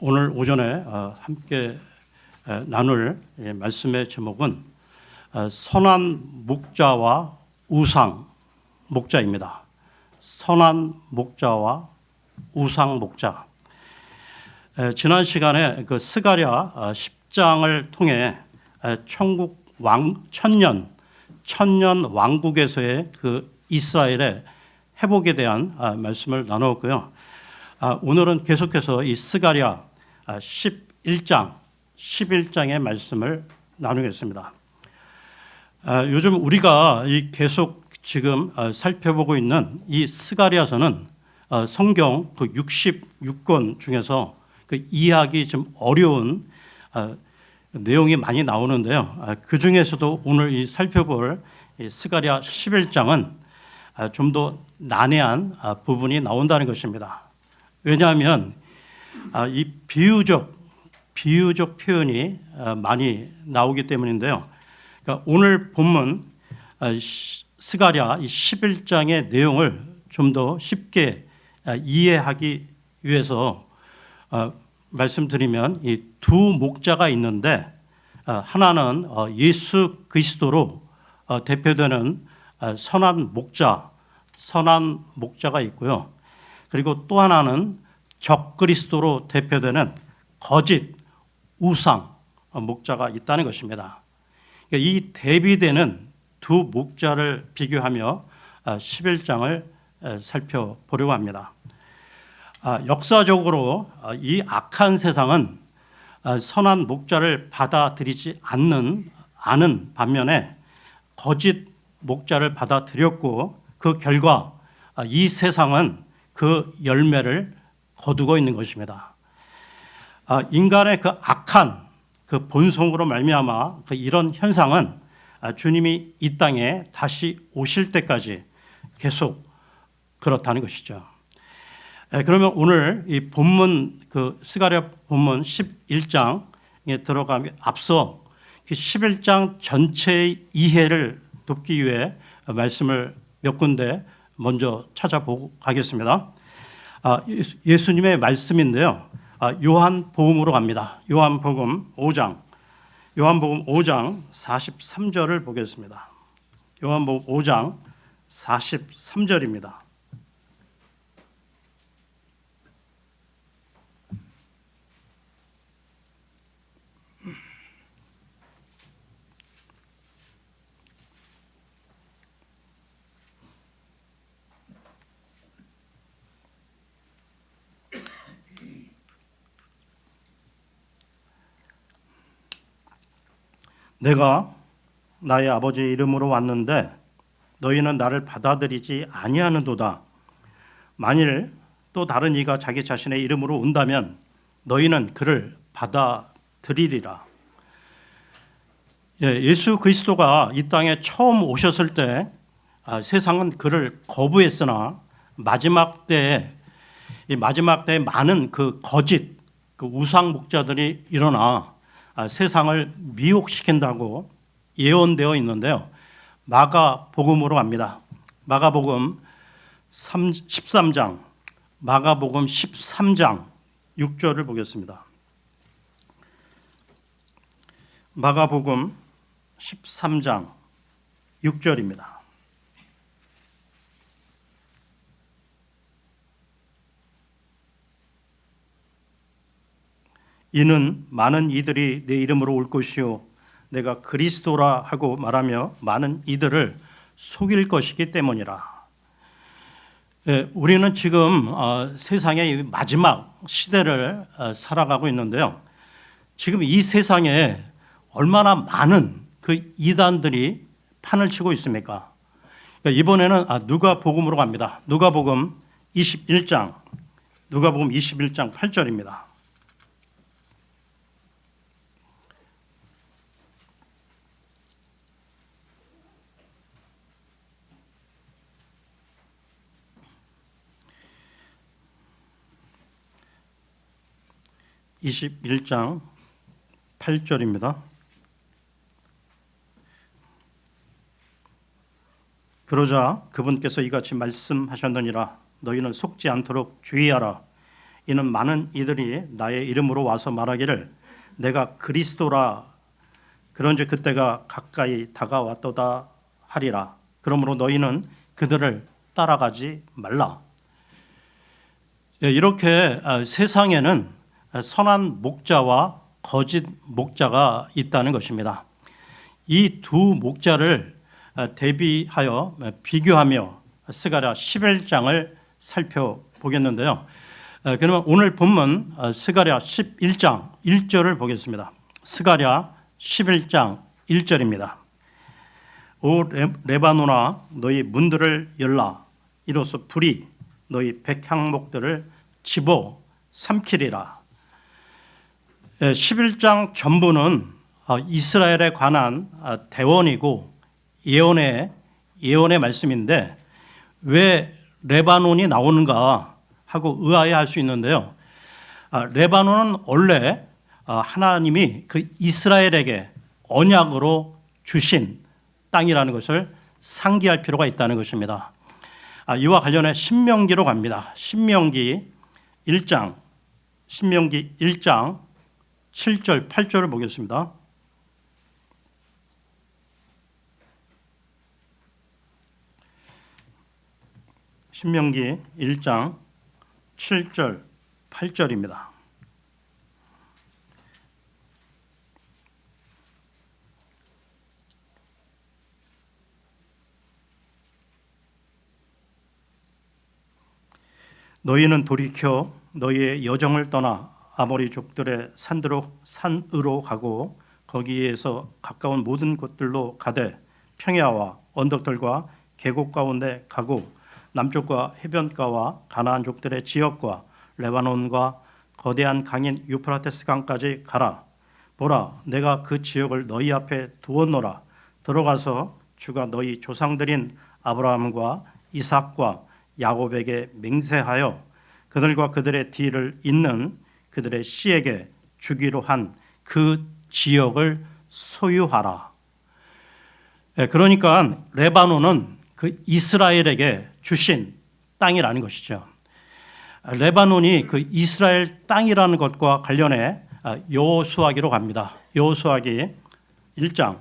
오늘 오전에 함께 나눌 말씀의 제목은 선한 목자와 우상 목자입니다. 선한 목자와 우상 목자. 지난 시간에 그 스가랴 10장을 통해 천년 왕국에서의 그 이스라엘의 회복에 대한 말씀을 나누었고요. 오늘은 계속해서 이 스가랴 11장의 말씀을 나누겠습니다. 요즘 우리가 계속 지금 살펴보고 있는 이 스가랴서는 성경 그 66권 중에서 그 이해하기 좀 어려운 내용이 많이 나오는데요. 그 중에서도 오늘 이 살펴볼 이 스가랴 11장은 좀 더 난해한 부분이 나온다는 것입니다. 왜냐하면 이 비유적 표현이 많이 나오기 때문인데요. 그러니까 오늘 본문 스가랴 11장의 내용을 좀 더 쉽게 이해하기 위해서 말씀드리면 이 두 목자가 있는데 하나는 예수 그리스도로 대표되는 선한 목자가 있고요. 그리고 또 하나는 적그리스도로 대표되는 거짓 우상 목자가 있다는 것입니다. 이 대비되는 두 목자를 비교하며 11장을 살펴보려고 합니다. 역사적으로 이 악한 세상은 선한 목자를 받아들이지 않는 반면에 거짓 목자를 받아들였고 그 결과 이 세상은 그 열매를 거두고 있는 것입니다. 인간의 그 악한 그 본성으로 말미암아 이런 현상은 주님이 이 땅에 다시 오실 때까지 계속 그렇다는 것이죠. 그러면 오늘 이 본문 그 스가랴 본문 11장에 들어가기 앞서 11장 전체의 이해를 돕기 위해 말씀을 몇 군데 먼저 찾아보고 가겠습니다. 예수님의 말씀인데요. 요한복음으로 갑니다. 요한복음 5장 43절을 보겠습니다. 요한복음 5장 43절입니다. 내가 나의 아버지의 이름으로 왔는데 너희는 나를 받아들이지 아니하는도다. 만일 또 다른 이가 자기 자신의 이름으로 온다면 너희는 그를 받아들이리라. 예수 그리스도가 이 땅에 처음 오셨을 때 세상은 그를 거부했으나 마지막 때에 많은 그 거짓 그 우상 목자들이 일어나 세상을 미혹시킨다고 예언되어 있는데요. 마가복음으로 갑니다. 마가복음 13장 6절을 보겠습니다. 마가복음 13장 6절입니다. 이는 많은 이들이 내 이름으로 올 것이요 내가 그리스도라 하고 말하며 많은 이들을 속일 것이기 때문이라. 우리는 지금 세상의 마지막 시대를 살아가고 있는데요. 지금 이 세상에 얼마나 많은 그 이단들이 판을 치고 있습니까? 이번에는 누가복음으로 갑니다. 누가복음 21장 8절입니다. (21장 8절입니다) 그러자 그분께서 이같이 말씀하셨느니라. 너희는 속지 않도록 주의하라. 이는 많은 이들이 나의 이름으로 와서 말하기를 내가 그리스도라. 그런즉 그때가 가까이 다가왔도다 하리라. 그러므로 너희는 그들을 따라가지 말라. 이렇게 세상에는 선한 목자와 거짓 목자가 있다는 것입니다. 이 두 목자를 대비하여 비교하며 스가랴 11장을 살펴보겠는데요. 그러면 오늘 본문 스가랴 11장 1절을 보겠습니다. 스가랴 11장 1절입니다. 오 레바논아 너희 문들을 열라. 이로써 불이 너희 백향목들을 집어 삼키리라. 11장 전부는 이스라엘에 관한 대원이고 예언의 말씀인데 왜 레바논이 나오는가 하고 의아해할 수 있는데요. 레바논은 원래 하나님이 그 이스라엘에게 언약으로 주신 땅이라는 것을 상기할 필요가 있다는 것입니다. 이와 관련해 신명기로 갑니다. 신명기 1장 7절 8절을 보겠습니다. 신명기 1장 7절 8절입니다. 너희는 돌이켜 너희의 여정을 떠나 아모리 족들의 산으로 가고 거기에서 가까운 모든 곳들로 가되 평야와 언덕들과 계곡 가운데 가고 남쪽과 해변가와 가나안 족들의 지역과 레바논과 거대한 강인 유프라테스 강까지 가라. 보라, 내가 그 지역을 너희 앞에 두었노라. 들어가서 주가 너희 조상들인 아브라함과 이삭과 야곱에게 맹세하여 그들과 그들의 뒤를 잇는 그들의 씨에게 주기로 한 그 지역을 소유하라. 그러니까 레바논은 그 이스라엘에게 주신 땅이라는 것이죠. 레바논이 그 이스라엘 땅이라는 것과 관련해 여호수아기로 갑니다. 여호수아기 1장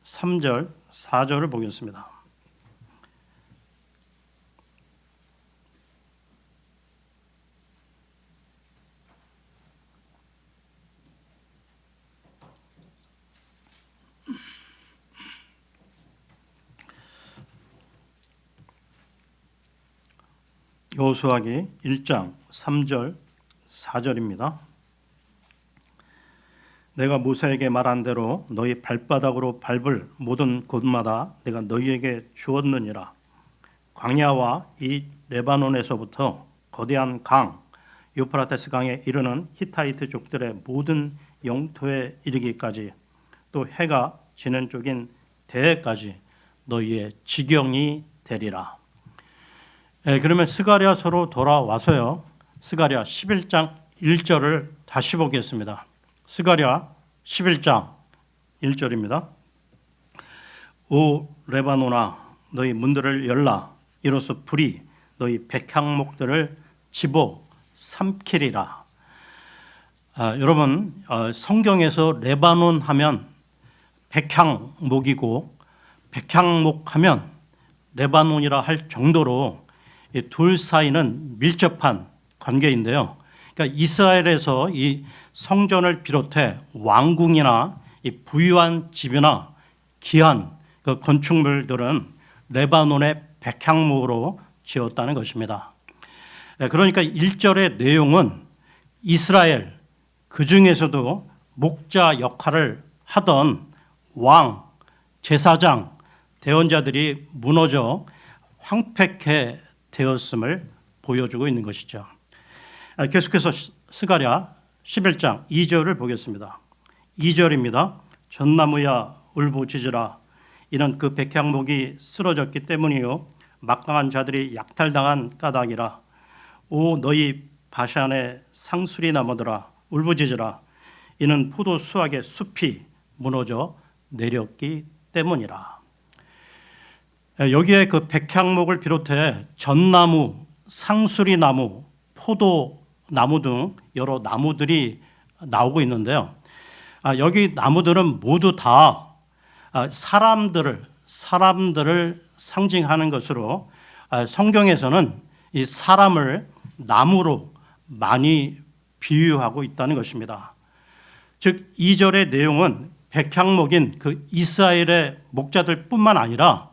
3절 4절을 보겠습니다. 여호수아기 1장 3절 4절입니다. 내가 모세에게 말한 대로 너희 발바닥으로 밟을 모든 곳마다 내가 너희에게 주었느니라. 광야와 이 레바논에서부터 거대한 강 유프라테스 강에 이르는 히타이트 족들의 모든 영토에 이르기까지 또 해가 지는 쪽인 대해까지 너희의 지경이 되리라. 그러면 스가랴서로 돌아와서요. 스가랴 11장 1절을 다시 보겠습니다. 스가랴 11장 1절입니다. 오 레바논아 너희 문들을 열라. 이로써 불이 너희 백향목들을 집어 삼키리라. 여러분 성경에서 레바논 하면 백향목이고 백향목 하면 레바논이라 할 정도로 둘 사이는 밀접한 관계인데요. 그러니까 이스라엘에서 이 성전을 비롯해 왕궁이나 이 부유한 집이나 귀한 그 건축물들은 레바논의 백향목으로 지었다는 것입니다. 그러니까 1절의 내용은 이스라엘 그 중에서도 목자 역할을 하던 왕, 제사장, 대언자들이 무너져 황폐케 되었음을 보여주고 있는 것이죠. 계속해서 스가랴 11장 2절을 보겠습니다. 2절입니다. 전나무야 울부짖으라. 이는 그 백향목이 쓰러졌기 때문이요 막강한 자들이 약탈당한 까닭이라. 오 너희 바샨의 상수리 나무들아 울부짖으라. 이는 포도 수확의 숲이 무너져 내렸기 때문이라. 여기에 그 백향목을 비롯해 전나무, 상수리 나무, 포도 나무 등 여러 나무들이 나오고 있는데요. 여기 나무들은 모두 다 사람들을 상징하는 것으로 성경에서는 이 사람을 나무로 많이 비유하고 있다는 것입니다. 즉 2절의 내용은 백향목인 그 이스라엘의 목자들뿐만 아니라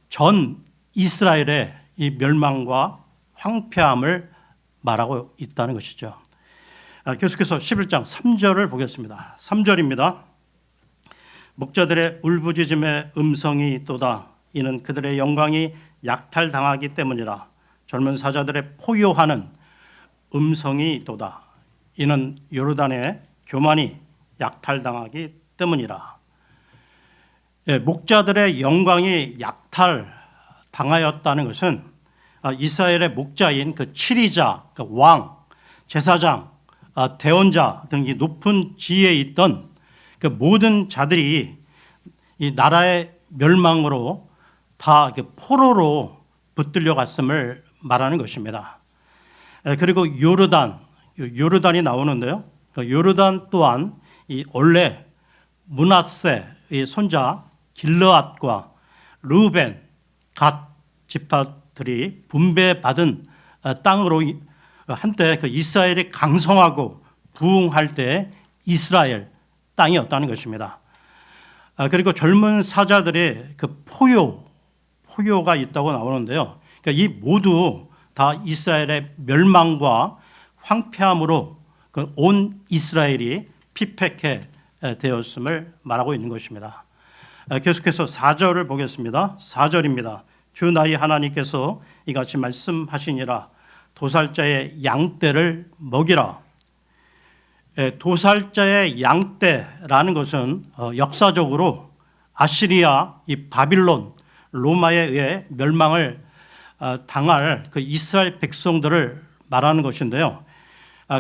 전 이스라엘의 이 멸망과 황폐함을 말하고 있다는 것이죠. 계속해서 11장 3절을 보겠습니다. 3절입니다. 목자들의 울부짖음의 음성이 또다. 이는 그들의 영광이 약탈당하기 때문이라. 젊은 사자들의 포효하는 음성이 또다. 이는 요르단의 교만이 약탈당하기 때문이라. 목자들의 영광이 약탈당하였다는 것은 이스라엘의 목자인 그 치리자, 그 왕, 제사장, 대언자 등 이 높은 지위에 있던 그 모든 자들이 이 나라의 멸망으로 다 포로로 붙들려 갔음을 말하는 것입니다. 그리고 요르단이 나오는데요. 요르단 또한 이 원래 므낫세의 손자 길르앗과 르우벤, 갓 지파들이 분배받은 땅으로 한때 그 이스라엘이 강성하고 부흥할 때 이스라엘 땅이었다는 것입니다. 그리고 젊은 사자들의 그 포효가 있다고 나오는데요. 그러니까 이 모두 다 이스라엘의 멸망과 황폐함으로 온 이스라엘이 피폐케 되었음을 말하고 있는 것입니다. 계속해서 4절을 보겠습니다. 4절입니다. 주 나의 하나님께서 이같이 말씀하시니라. 도살자의 양떼를 먹이라. 도살자의 양떼라는 것은 역사적으로 아시리아, 이 바빌론, 로마에 의해 멸망을 당할 그 이스라엘 백성들을 말하는 것인데요.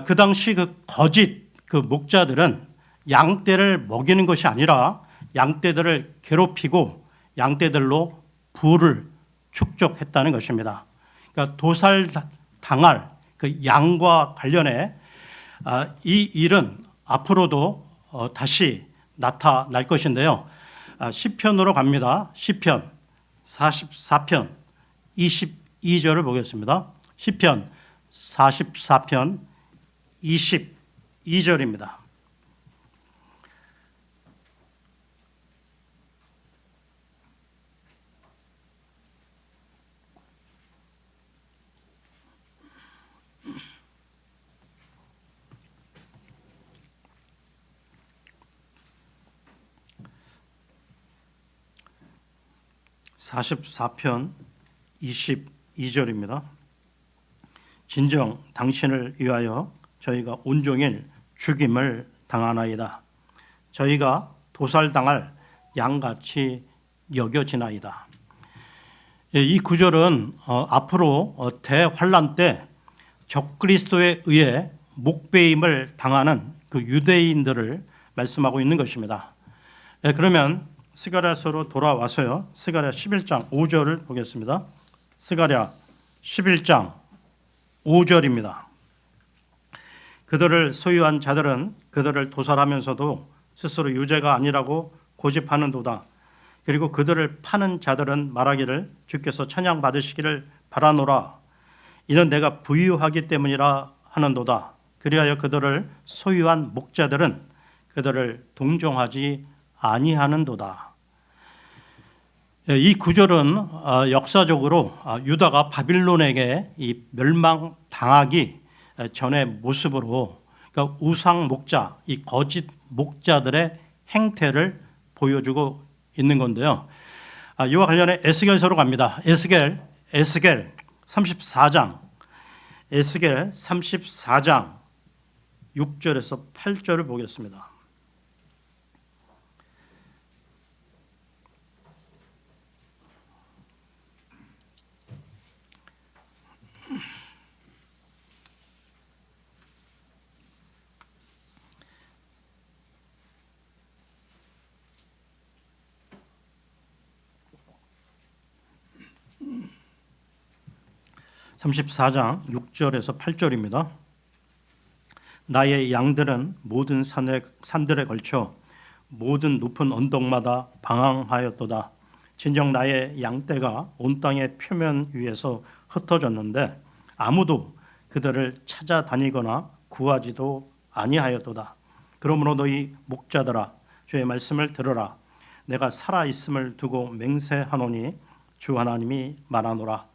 그 당시 그 거짓 그 목자들은 양떼를 먹이는 것이 아니라 양떼들을 괴롭히고 양떼들로 부를 축적했다는 것입니다. 그러니까 도살 당할 그 양과 관련해 이 일은 앞으로도 다시 나타날 것인데요. 시편으로 갑니다. 시편 44편 22절을 보겠습니다. 시편 44편 22절입니다. (44편) 22절입니다. 진정 당신을 위하여 저희가 온종일 죽임을 당하나이다. 저희가 도살당할 양같이 여겨지나이다. 이 구절은 앞으로 대환란 때 적그리스도에 의해 목베임을 당하는 그 유대인들을 말씀하고 있는 것입니다. 그러면 스가랴서로 돌아와서요. 스가랴 11장 5절을 보겠습니다. 스가랴 11장 5절입니다. 그들을 소유한 자들은 그들을 도살하면서도 스스로 유죄가 아니라고 고집하는도다. 그리고 그들을 파는 자들은 말하기를 주께서 찬양받으시기를 바라노라. 이는 내가 부유하기 때문이라 하는도다. 그리하여 그들을 소유한 목자들은 그들을 동정하지 아니하는도다. 이 구절은 역사적으로 유다가 바빌론에게 이 멸망당하기 전의 모습으로, 그러니까 우상 목자, 이 거짓 목자들의 행태를 보여주고 있는 건데요. 이와 관련해 에스겔서로 갑니다. 에스겔 34장, 에스겔 34장 6절에서 8절을 보겠습니다. 34장 6절에서 8절입니다. 나의 양들은 모든 산들에 걸쳐 모든 높은 언덕마다 방황하였도다. 진정 나의 양떼가 온 땅의 표면 위에서 흩어졌는데 아무도 그들을 찾아다니거나 구하지도 아니하였도다. 그러므로 너희 목자들아 주의 말씀을 들으라. 내가 살아있음을 두고 맹세하노니 주 하나님이 말하노라.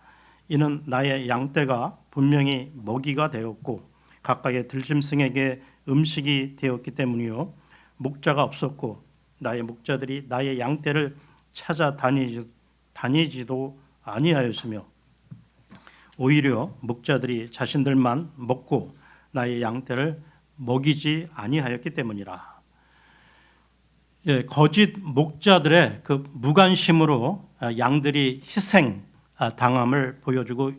이는 나의 양떼가 분명히 먹이가 되었고 각각의 들짐승에게 음식이 되었기 때문이요 목자가 없었고 나의 목자들이 나의 양떼를 찾아다니지도 아니하였으며 오히려 목자들이 자신들만 먹고 나의 양떼를 먹이지 아니하였기 때문이라. 거짓 목자들의 그 무관심으로 양들이 희생 당함을 보여주고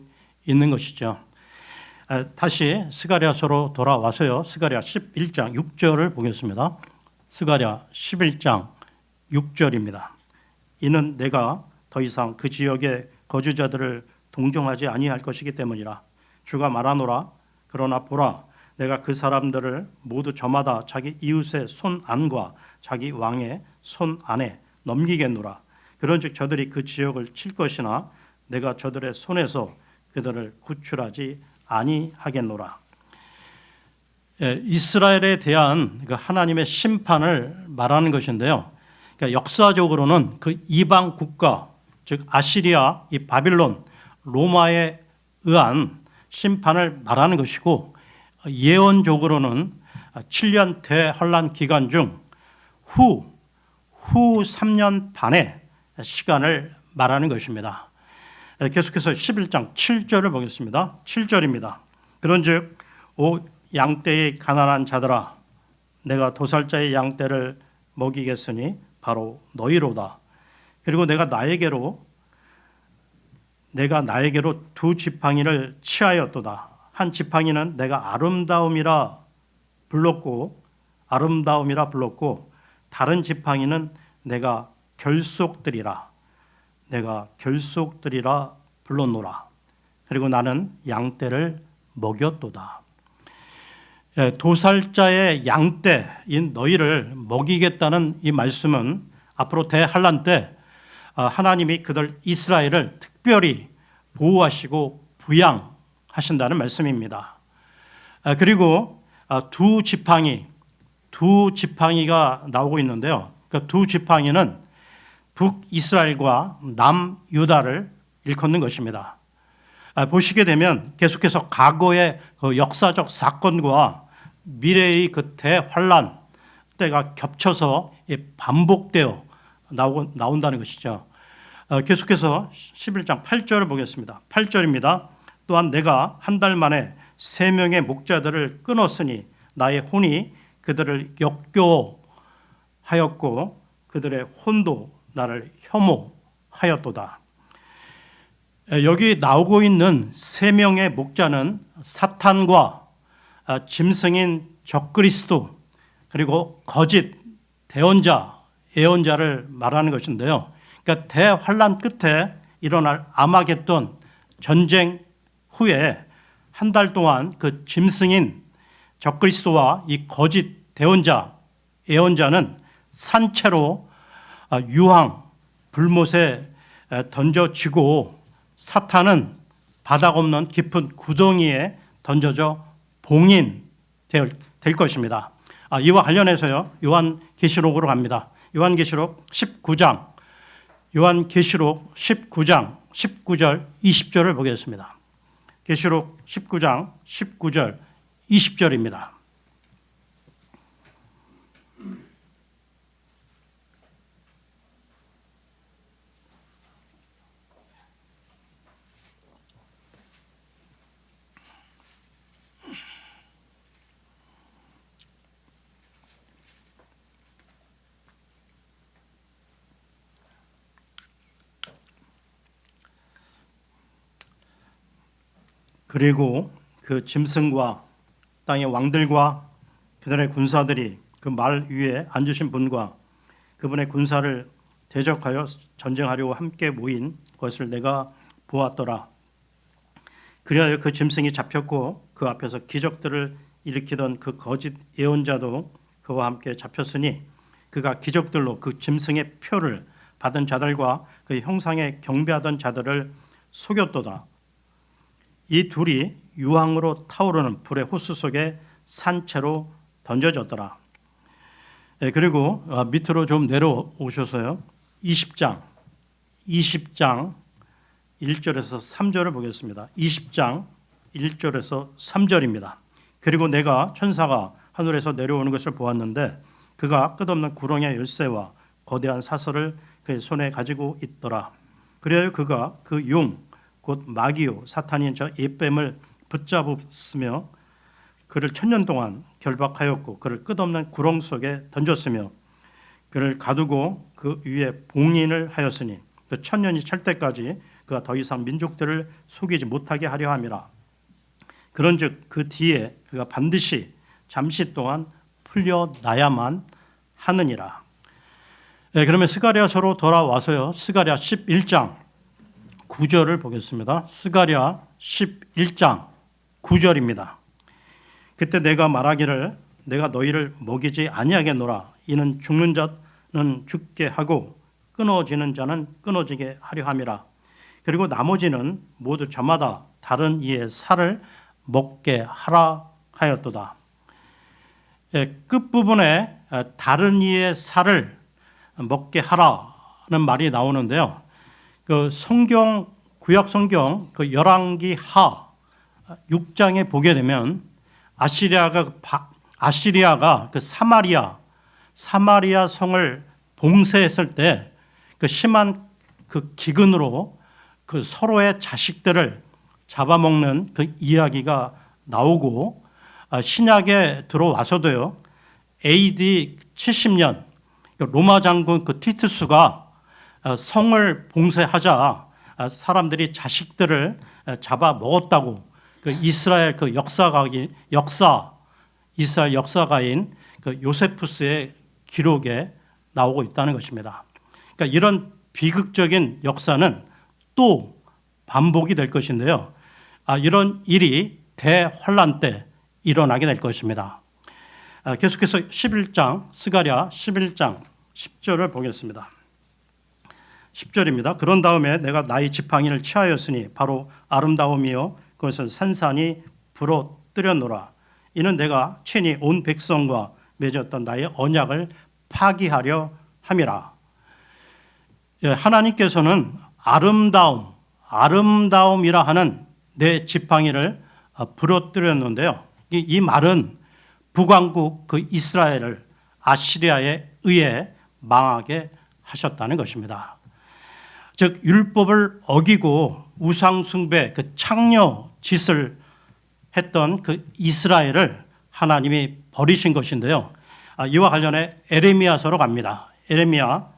있는 것이죠. 다시 스가랴서로 돌아와서요. 스가랴 11장 6절을 보겠습니다. 스가랴 11장 6절입니다. 이는 내가 더 이상 그 지역의 거주자들을 동정하지 아니할 것이기 때문이라. 주가 말하노라. 그러나 보라, 내가 그 사람들을 모두 저마다 자기 이웃의 손 안과 자기 왕의 손 안에 넘기겠노라. 그런즉 저들이 그 지역을 칠 것이나 내가 저들의 손에서 그들을 구출하지 아니하겠노라. 이스라엘에 대한 그 하나님의 심판을 말하는 것인데요. 그러니까 역사적으로는 그 이방 국가, 즉 아시리아, 이 바빌론, 로마에 의한 심판을 말하는 것이고 예언적으로는 7년 대환란 기간 중 후 3년 반의 시간을 말하는 것입니다. 계속해서 11장 7절을 보겠습니다. 7절입니다. 그런즉 오 양떼의 가난한 자들아 내가 도살자의 양떼를 먹이겠으니 바로 너희로다. 그리고 내가 나에게로 두 지팡이를 취하였도다. 한 지팡이는 내가 아름다움이라 불렀고 다른 지팡이는 내가 결속들이라 불렀노라. 그리고 나는 양떼를 먹였도다. 도살자의 양떼인 너희를 먹이겠다는 이 말씀은 앞으로 대환란 때 하나님이 그들 이스라엘을 특별히 보호하시고 부양하신다는 말씀입니다. 그리고 두 지팡이가 나오고 있는데요. 그러니까 두 지팡이는 북이스라엘과 남유다를 일컫는 것입니다. 보시게 되면 계속해서 과거의 그 역사적 사건과 미래의 그 대환란 때가 겹쳐서 반복되어 나온다는 것이죠. 계속해서 11장 8절을 보겠습니다. 8절입니다. 또한 내가 한 달 만에 3명의 목자들을 끊었으니 나의 혼이 그들을 역겨워하였고 그들의 혼도 나를 혐오하였도다. 여기 나오고 있는 3명의 목자는 사탄과 짐승인 적그리스도 그리고 거짓 예언자를 말하는 것인데요. 그러니까 대환란 끝에 일어날 아마겟돈 전쟁 후에 한 달 동안 그 짐승인 적그리스도와 이 거짓 예언자는 산채로 유황 불못에 던져지고 사탄은 바닥 없는 깊은 구덩이에 던져져 봉인될 것입니다. 이와 관련해서요. 요한계시록으로 갑니다. 요한계시록 19장 19절 20절을 보겠습니다. 계시록 19장 19절 20절입니다. 그리고 그 짐승과 땅의 왕들과 그들의 군사들이 그 말 위에 앉으신 분과 그분의 군사를 대적하여 전쟁하려고 함께 모인 것을 내가 보았더라. 그리하여 그 짐승이 잡혔고 그 앞에서 기적들을 일으키던 그 거짓 예언자도 그와 함께 잡혔으니 그가 기적들로 그 짐승의 표를 받은 자들과 그 형상에 경배하던 자들을 속였도다. 이 둘이 유황으로 타오르는 불의 호수 속에 산채로 던져졌더라. 그리고 밑으로 좀 내려오셔서요. 20장 1절에서 3절을 보겠습니다. 20장 1절에서 3절입니다. 그리고 내가 천사가 하늘에서 내려오는 것을 보았는데 그가 끝없는 구렁의 열쇠와 거대한 사슬을 그의 손에 가지고 있더라. 그래야 그가 그 용 곧 마귀요 사탄인 저 잇뱀을 붙잡았으며 그를 1000년 동안 결박하였고 그를 끝없는 구렁 속에 던졌으며 그를 가두고 그 위에 봉인을 하였으니 그 1000년이 찰 때까지 그가 더 이상 민족들을 속이지 못하게 하려 함이라. 그런즉 그 뒤에 그가 반드시 잠시 동안 풀려나야만 하느니라. 그러면 스가랴서로 돌아와서요. 스가랴 11장 9절을 보겠습니다. 스가랴 11장 9절입니다. 그때 내가 말하기를 내가 너희를 먹이지 아니하겠노라. 이는 죽는 자는 죽게 하고 끊어지는 자는 끊어지게 하려 함이라. 그리고 나머지는 모두 저마다 다른 이의 살을 먹게 하라 하였도다. 끝부분에 다른 이의 살을 먹게 하라는 말이 나오는데요. 그 성경 구약 성경 그 열왕기 하 6장에 보게 되면 아시리아가 그 사마리아 성을 봉쇄했을 때 그 심한 그 기근으로 그 서로의 자식들을 잡아먹는 그 이야기가 나오고 신약에 들어와서도요. AD 70년 로마 장군 그 티투스가 성을 봉쇄하자 사람들이 자식들을 잡아먹었다고 그 이스라엘 그 이스라엘 역사가인 그 요세푸스의 기록에 나오고 있다는 것입니다. 그러니까 이런 비극적인 역사는 또 반복이 될 것인데요. 이런 일이 대환란 때 일어나게 될 것입니다. 계속해서 11장 스가랴 11장 10절을 보겠습니다. 10절입니다. 그런 다음에 내가 나의 지팡이를 취하였으니 바로 아름다움이요 그것은 산산이 부러뜨렸노라. 이는 내가 친히 온 백성과 맺었던 나의 언약을 파기하려 함이라. 하나님께서는 아름다움이라 하는 내 지팡이를 부러뜨렸는데요. 이 말은 북왕국 그 이스라엘을 아시리아에 의해 망하게 하셨다는 것입니다. 즉 율법을 어기고 우상 숭배 그 창녀 짓을 했던 그 이스라엘을 하나님이 버리신 것인데요. 이와 관련해 에레미야서로 갑니다. 에레미야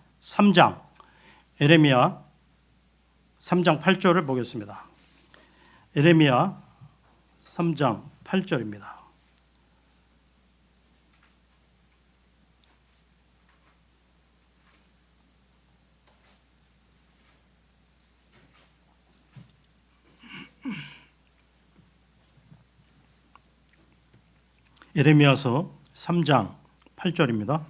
3장 8절을 보겠습니다. 에레미야 3장 8절입니다. 에레미야서 3장 8절입니다.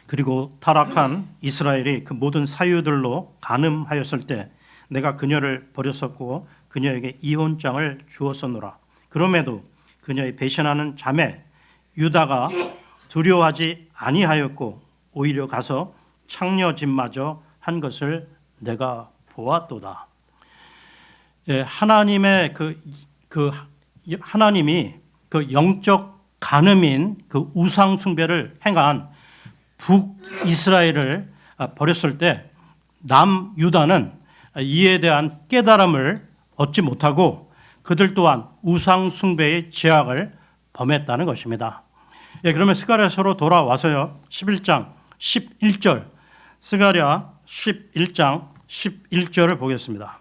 그리고 타락한 이스라엘이 그 모든 사유들로 간음하였을 때 내가 그녀를 버렸었고 그녀에게 이혼장을 주었었노라. 그럼에도 그녀의 배신하는 자매 유다가 두려워하지 아니하였고 오히려 가서 창녀짓마저 한 것을 내가 보았도다. 하나님의 하나님이 그 영적 간음인 그 우상 숭배를 행한 북이스라엘을 버렸을 때 남유다는 이에 대한 깨달음을 얻지 못하고 그들 또한 우상 숭배의 죄악을 범했다는 것입니다. 그러면 스가랴서로 돌아와서요. 11장 11절 스가랴 11장 11절을 보겠습니다.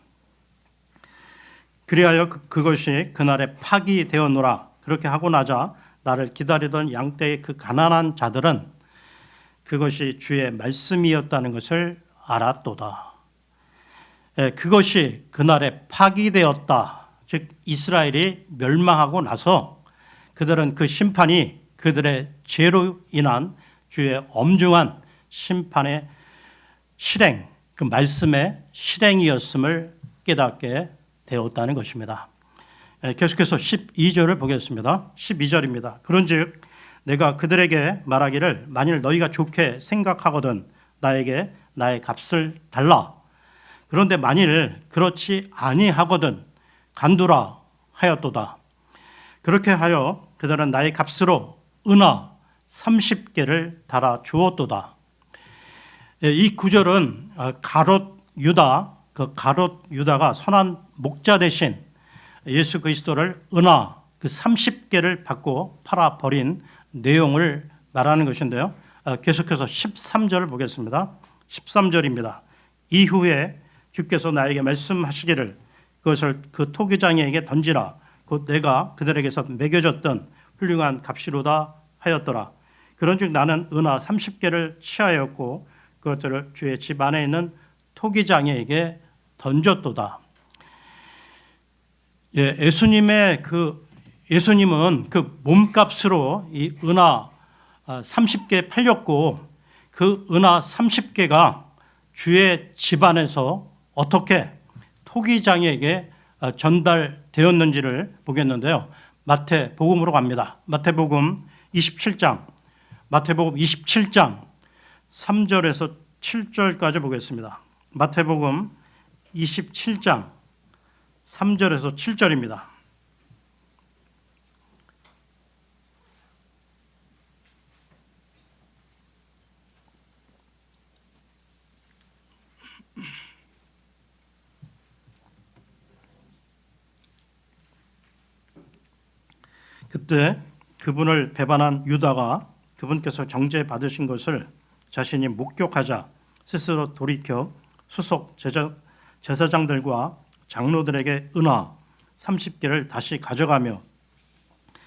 그리하여 그것이 그날에 파기되었노라. 그렇게 하고 나자 나를 기다리던 양떼의 그 가난한 자들은 그것이 주의 말씀이었다는 것을 알았도다. 그것이 그날에 파기되었다. 즉 이스라엘이 멸망하고 나서 그들은 그 심판이 그들의 죄로 인한 주의 엄중한 심판의 실행, 그 말씀의 실행이었음을 깨닫게 되었다는 것입니다. 계속해서 12절을 보겠습니다. 12절입니다. 그런즉 내가 그들에게 말하기를 만일 너희가 좋게 생각하거든 나에게 나의 값을 달라. 그런데 만일 그렇지 아니하거든 간두라 하였도다. 그렇게 하여 그들은 나의 값으로 은화 30개를 달아 주었도다. 이 구절은 가롯 유다, 그 가롯 유다가 선한 목자 대신 예수 그리스도를 은화 그 30개를 받고 팔아버린 내용을 말하는 것인데요. 계속해서 13절을 보겠습니다. 13절입니다. 이후에 주께서 나에게 말씀하시기를 그것을 그 토기장에게 던지라. 곧 내가 그들에게서 매겨졌던 훌륭한 값이로다 하였더라. 그런즉 나는 은화 30개를 취하였고 그것들을 주의 집 안에 있는 토기장에게 던졌도다. 예수님은 그 몸값으로 이 은화 30개 팔렸고 그 은화 30개가 주의 집안에서 어떻게 토기장에게 전달되었는지를 보겠는데요. 마태복음으로 갑니다. 마태복음 27장 3절에서 7절까지 보겠습니다. 마태복음 27장 3절에서 7절입니다. 그때 그분을 배반한 유다가 그분께서 정죄받으신 것을 자신이 목격하자 스스로 돌이켜 수석 제사장들과 장로들에게 은화 30개를 다시 가져가며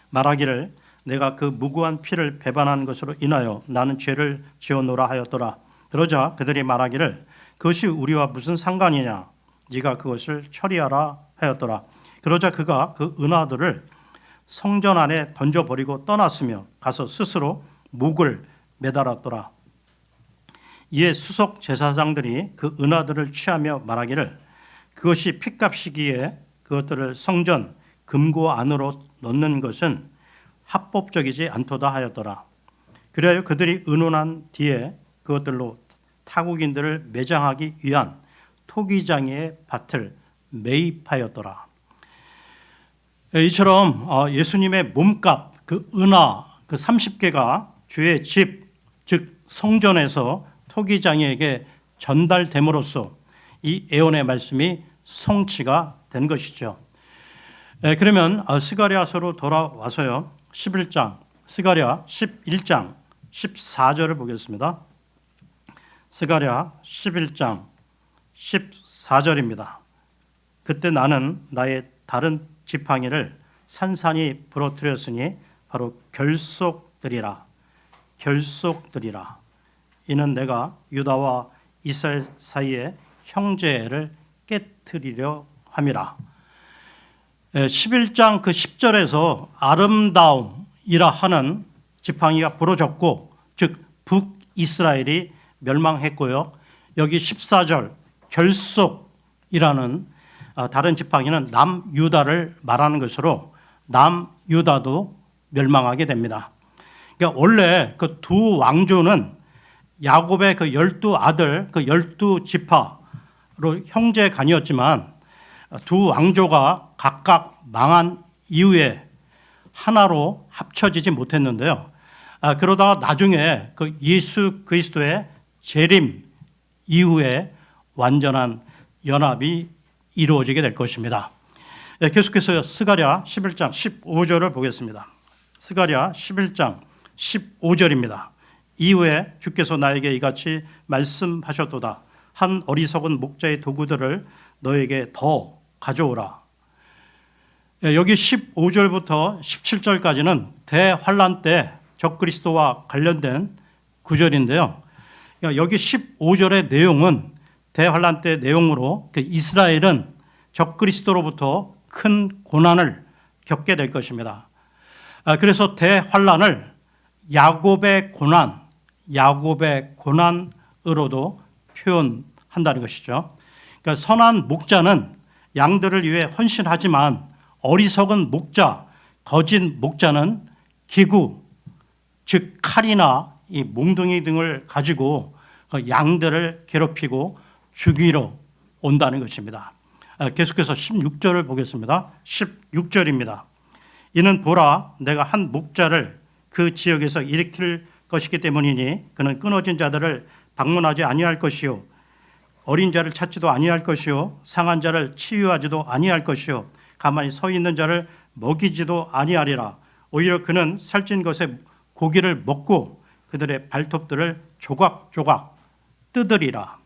말하기를 내가 그 무고한 피를 배반한 것으로 인하여 나는 죄를 지었노라 하였더라. 그러자 그들이 말하기를 그것이 우리와 무슨 상관이냐 네가 그것을 처리하라 하였더라. 그러자 그가 그 은화들을 성전 안에 던져버리고 떠났으며 가서 스스로 목을 매달았더라. 이에 수석 제사장들이 그 은화들을 취하며 말하기를 그것이 핏값이기에 그것들을 성전 금고 안으로 넣는 것은 합법적이지 않도다 하였더라. 그래야 그들이 의논한 뒤에 그것들로 타국인들을 매장하기 위한 토기장의 밭을 매입하였더라. 이처럼 예수님의 몸값 그 은화 그 30개가 주의 집 즉 성전에서 토기장에게 전달됨으로써 이 예언의 말씀이 성취가 된 것이죠. 그러면 스가랴서로 돌아와서요. 11장 스가랴 11장 14절을 보겠습니다. 스가랴 11장 14절입니다. 그때 나는 나의 다른 지팡이를 산산이 부러뜨렸으니 바로 결속들이라. 이는 내가 유다와 이스라엘 사이에 형제를 깨트리려 함이라. 11장 그 10절에서 아름다움이라 하는 지팡이가 부러졌고 즉 북이스라엘이 멸망했고요. 여기 14절 결속이라는 다른 지팡이는 남유다를 말하는 것으로 남유다도 멸망하게 됩니다. 그러니까 원래 그 두 왕조는 야곱의 그 12아들 그 12지파로 형제간이었지만 두 왕조가 각각 망한 이후에 하나로 합쳐지지 못했는데요. 그러다가 나중에 그 예수 그리스도의 재림 이후에 완전한 연합이 이루어지게 될 것입니다. 계속해서 스가랴 11장 15절을 보겠습니다. 스가랴 11장 15절입니다. 이후에 주께서 나에게 이같이 말씀하셨도다. 한 어리석은 목자의 도구들을 너에게 더 가져오라. 여기 15절부터 17절까지는 대환란 때 적그리스도와 관련된 19절인데요. 여기 15절의 내용은 대환란 때 내용으로 이스라엘은 적그리스도로부터 큰 고난을 겪게 될 것입니다. 그래서 대환란을 야곱의 고난으로도 표현한다는 것이죠. 그러니까 선한 목자는 양들을 위해 헌신하지만 어리석은 목자, 거짓 목자는 기구, 즉 칼이나 이 몽둥이 등을 가지고 양들을 괴롭히고 죽이러 온다는 것입니다. 계속해서 16절을 보겠습니다. 16절입니다. 이는 보라, 내가 한 목자를 그 지역에서 일으킬 것이기 때문이니 그는 끊어진 자들을 방문하지 아니할 것이요 어린 자를 찾지도 아니할 것이요 상한 자를 치유하지도 아니할 것이요 가만히 서 있는 자를 먹이지도 아니하리라. 오히려 그는 살찐 것의 고기를 먹고 그들의 발톱들을 조각조각 뜯으리라.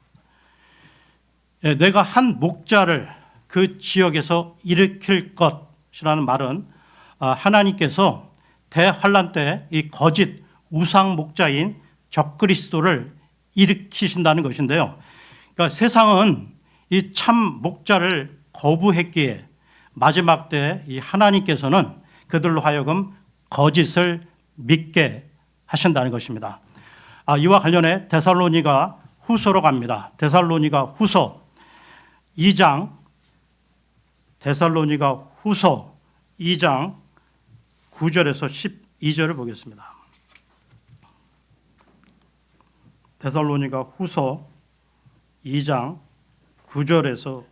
내가 한 목자를 그 지역에서 일으킬 것이라는 말은 하나님께서 대환란 때 이 거짓 우상 목자인 적그리스도를 일으키신다는 것인데요. 그러니까 세상은 이 참 목자를 거부했기에 마지막 때 이 하나님께서는 그들로 하여금 거짓을 믿게 하신다는 것입니다. 이와 관련해 데살로니가 후서로 갑니다. 데살로니가 후서 2장, 데살로니가 후서 2장 9절에서 12절을 보겠습니다. 데살로니가 후서 2장 9절에서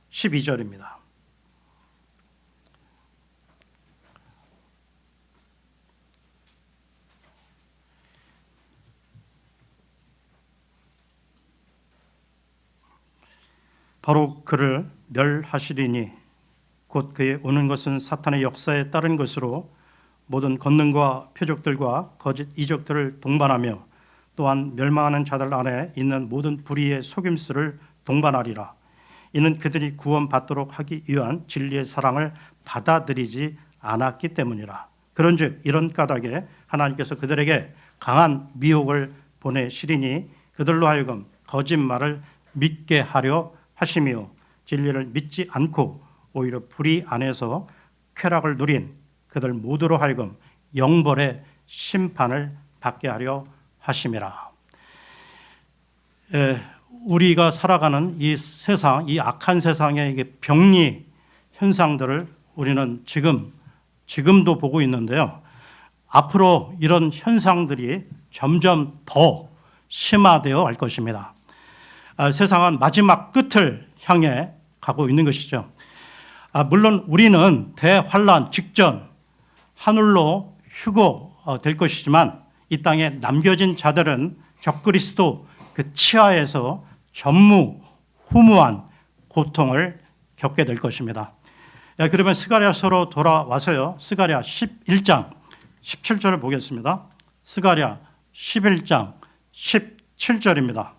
12절입니다. 바로 그를 멸하시리니 곧 그의 오는 것은 사탄의 역사에 따른 것으로 모든 권능과 표적들과 거짓 이적들을 동반하며 또한 멸망하는 자들 안에 있는 모든 불의의 속임수를 동반하리라. 이는 그들이 구원받도록 하기 위한 진리의 사랑을 받아들이지 않았기 때문이라. 그런즉 이런 까닭에 하나님께서 그들에게 강한 미혹을 보내시리니 그들로 하여금 거짓말을 믿게 하려 하시며 진리를 믿지 않고 오히려 불의 안에서 쾌락을 누린 그들 모두로 하여금 영벌의 심판을 받게 하려 하심이라. 우리가 살아가는 이 세상, 이 악한 세상의 이게 병리 현상들을 우리는 지금도 보고 있는데요. 앞으로 이런 현상들이 점점 더 심화되어 갈 것입니다. 세상은 마지막 끝을 향해 가고 있는 것이죠. 물론 우리는 대환란 직전 하늘로 휴거될 것이지만 이 땅에 남겨진 자들은 적그리스도 그 치하에서 전무후무한 고통을 겪게 될 것입니다. 그러면 스가랴서로 돌아와서요. 스가랴 11장 17절을 보겠습니다. 스가랴 11장 17절입니다.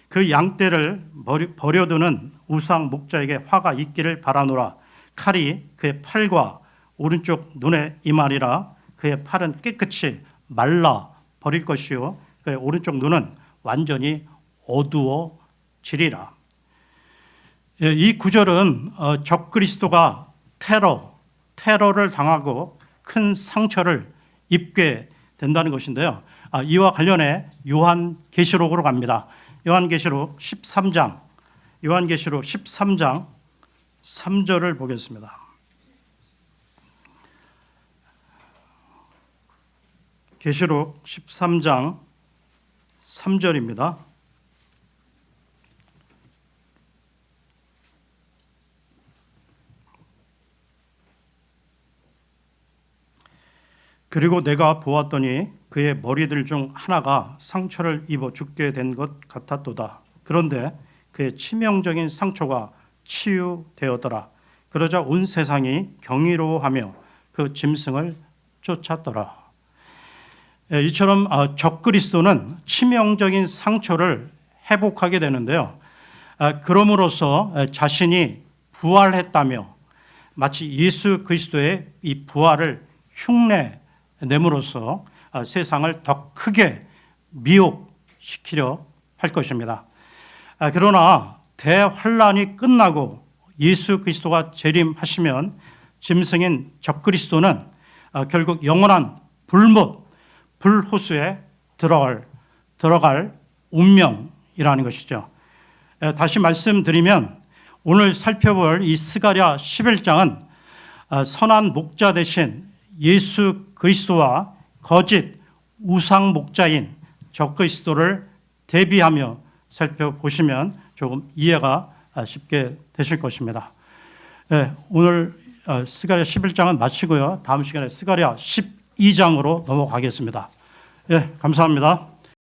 그 양떼를 버려두는 우상 목자에게 화가 있기를 바라노라. 칼이 그의 팔과 오른쪽 눈에 임하리라. 그의 팔은 깨끗이 말라 버릴 것이요 그의 오른쪽 눈은 완전히 어두워지리라. 이 구절은 적그리스도가 테러를 당하고 큰 상처를 입게 된다는 것인데요. 이와 관련해 요한계시록으로 갑니다. 요한계시록 13장 3절을 보겠습니다. 계시록 13장 3절입니다. 그리고 내가 보았더니 그의 머리들 중 하나가 상처를 입어 죽게 된 것 같았도다. 그런데 그의 치명적인 상처가 치유되었더라. 그러자 온 세상이 경이로워하며 그 짐승을 쫓았더라. 이처럼 적그리스도는 치명적인 상처를 회복하게 되는데요. 그럼으로써 자신이 부활했다며 마치 예수 그리스도의 이 부활을 흉내냄으로써 세상을 더 크게 미혹시키려 할 것입니다. 그러나 대환란이 끝나고 예수 그리스도가 재림하시면 짐승인 적그리스도는 결국 영원한 불호수에 들어갈 운명이라는 것이죠. 다시 말씀드리면 오늘 살펴볼 이 스가랴 11장은 선한 목자 대신 예수 그리스도와 거짓 우상 목자인 적그리스도를 대비하며 살펴보시면 조금 이해가 쉽게 되실 것입니다. 오늘 스가랴 11장은 마치고요. 다음 시간에 스가랴 12장으로 넘어가겠습니다. 감사합니다.